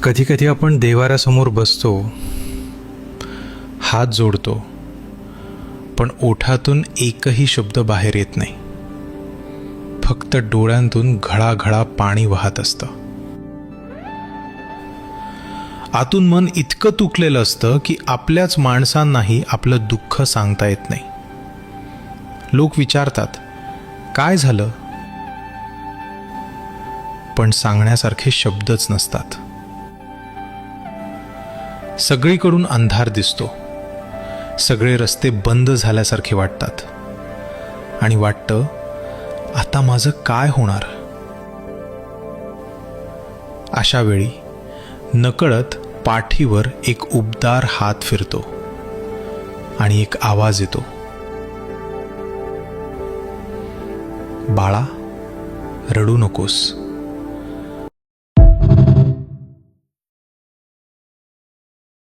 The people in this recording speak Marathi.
कधी कधी आपण देवाऱ्यासमोर बसतो, हात जोडतो, पण ओठातून एकही शब्द बाहेर येत नाही. फक्त डोळ्यांतून घळाघळा पाणी वाहत असतं. आतून मन इतकं तुटलेलं असतं की आपल्याच माणसांनाही आपलं दुःख सांगता येत नाही. लोक विचारतात, काय झालं? पण सांगण्यासारखे शब्दच नसतात. सगळीकडून अंधार दिसतो. सगळे रस्ते बंद झाल्यासारखे वाटतात. आणि वाटतं, आता माझं काय होणार? अशा वेळी नकळत पाठीवर एक उबदार हात फिरतो आणि एक आवाज येतो, बाळा, रडू नकोस.